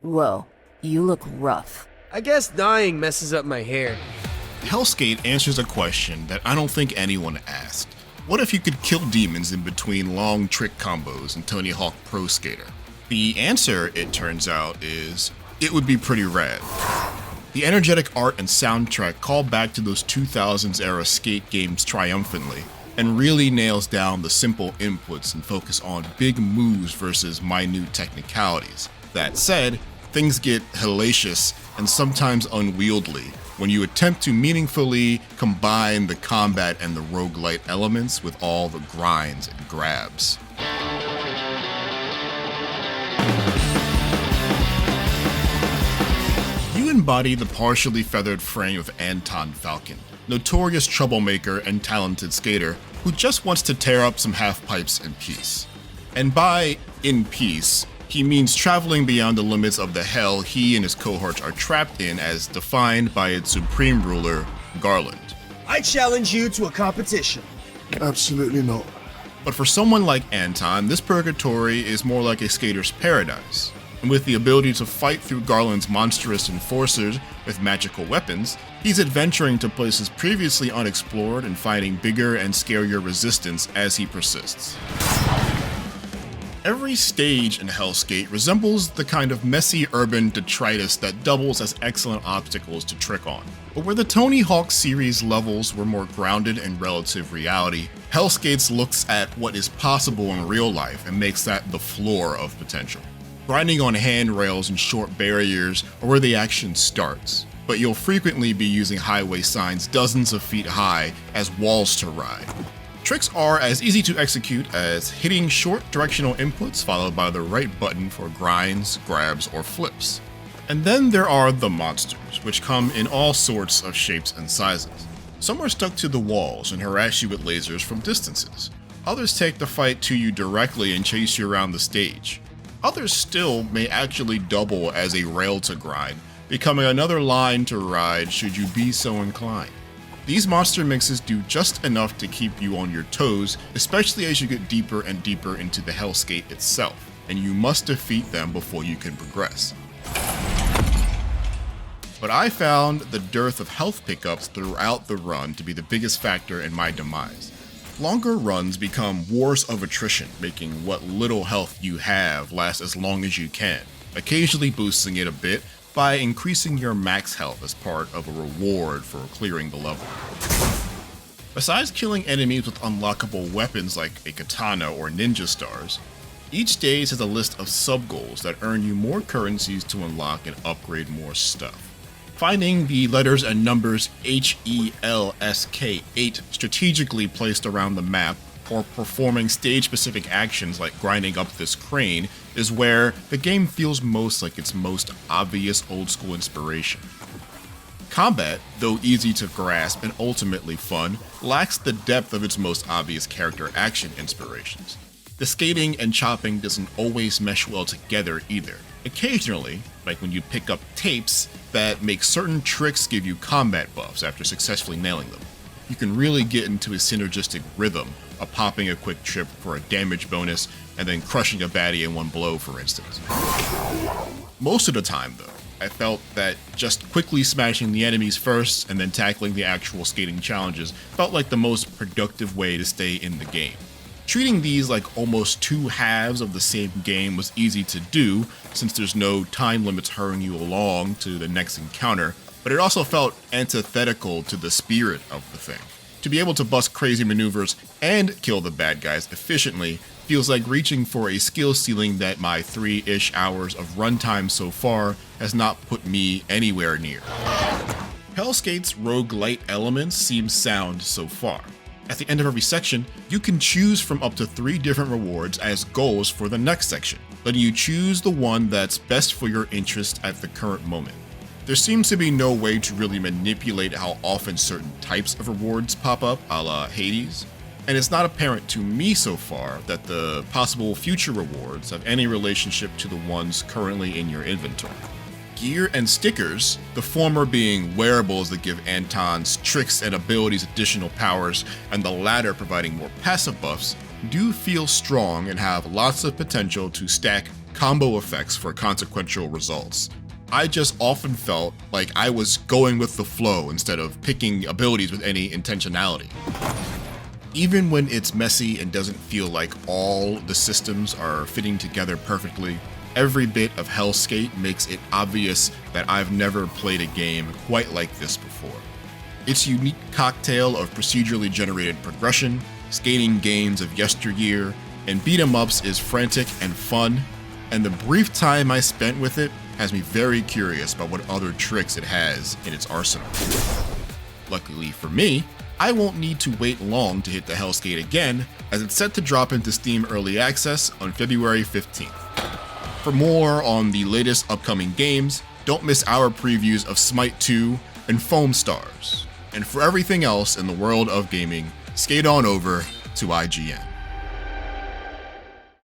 Whoa, you look rough. I guess dying messes up my hair. Helskate answers a question that I don't think anyone asked. What if you could kill demons in between long trick combos in Tony Hawk Pro Skater? The answer, it turns out, is it would be pretty rad. The energetic art and soundtrack call back to those 2000s era skate games triumphantly, and really nails down the simple inputs and focus on big moves versus minute technicalities. That said, things get hellacious and sometimes unwieldy when you attempt to meaningfully combine the combat and the roguelite elements with all the grinds and grabs. You embody the partially feathered frame of Anton Falcon, notorious troublemaker and talented skater who just wants to tear up some half-pipes in peace. And by in peace, he means traveling beyond the limits of the hell he and his cohorts are trapped in as defined by its supreme ruler, Garland. I challenge you to a competition. Absolutely not. But for someone like Anton, this purgatory is more like a skater's paradise. And with the ability to fight through Garland's monstrous enforcers with magical weapons, he's adventuring to places previously unexplored and finding bigger and scarier resistance as he persists. Every stage in Helskate resembles the kind of messy urban detritus that doubles as excellent obstacles to trick on. But where the Tony Hawk series levels were more grounded in relative reality, Helskate's looks at what is possible in real life and makes that the floor of potential. Grinding on handrails and short barriers are where the action starts, but you'll frequently be using highway signs dozens of feet high as walls to ride. Tricks are as easy to execute as hitting short directional inputs followed by the right button for grinds, grabs, or flips. And then there are the monsters, which come in all sorts of shapes and sizes. Some are stuck to the walls and harass you with lasers from distances. Others take the fight to you directly and chase you around the stage. Others still may actually double as a rail to grind, becoming another line to ride should you be so inclined. These monster mixes do just enough to keep you on your toes, especially as you get deeper and deeper into the Helskate itself, and you must defeat them before you can progress. But I found the dearth of health pickups throughout the run to be the biggest factor in my demise. Longer runs become wars of attrition, making what little health you have last as long as you can, occasionally boosting it a bit by increasing your max health as part of a reward for clearing the level. Besides killing enemies with unlockable weapons like a katana or ninja stars, each stage has a list of sub-goals that earn you more currencies to unlock and upgrade more stuff. Finding the letters and numbers HELSK8 strategically placed around the map, or performing stage-specific actions like grinding up this crane, is where the game feels most like its most obvious old-school inspiration. Combat, though easy to grasp and ultimately fun, lacks the depth of its most obvious character action inspirations. The skating and chopping doesn't always mesh well together either. Occasionally, like when you pick up tapes that make certain tricks give you combat buffs after successfully nailing them, you can really get into a synergistic rhythm of popping a quick trip for a damage bonus and then crushing a baddie in one blow, for instance. Most of the time, though, I felt that just quickly smashing the enemies first and then tackling the actual skating challenges felt like the most productive way to stay in the game. Treating these like almost two halves of the same game was easy to do, since there's no time limits hurrying you along to the next encounter, but it also felt antithetical to the spirit of the thing. To be able to bust crazy maneuvers and kill the bad guys efficiently feels like reaching for a skill ceiling that my 3-ish hours of runtime so far has not put me anywhere near. Helskate's roguelite elements seem sound so far. At the end of every section, you can choose from up to 3 different rewards as goals for the next section, letting you choose the one that's best for your interest at the current moment. There seems to be no way to really manipulate how often certain types of rewards pop up, a la Hades, and it's not apparent to me so far that the possible future rewards have any relationship to the ones currently in your inventory. Gear and stickers, the former being wearables that give Anton's tricks and abilities additional powers, and the latter providing more passive buffs, do feel strong and have lots of potential to stack combo effects for consequential results. I just often felt like I was going with the flow instead of picking abilities with any intentionality. Even when it's messy and doesn't feel like all the systems are fitting together perfectly, every bit of Helskate makes it obvious that I've never played a game quite like this before. Its unique cocktail of procedurally generated progression, skating games of yesteryear, and beat-em-ups is frantic and fun, and the brief time I spent with it has me very curious about what other tricks it has in its arsenal. Luckily for me, I won't need to wait long to hit the Helskate again, as it's set to drop into Steam Early Access on February 15th. For more on the latest upcoming games, don't miss our previews of Smite 2 and Foam Stars. And for everything else in the world of gaming, skate on over to IGN.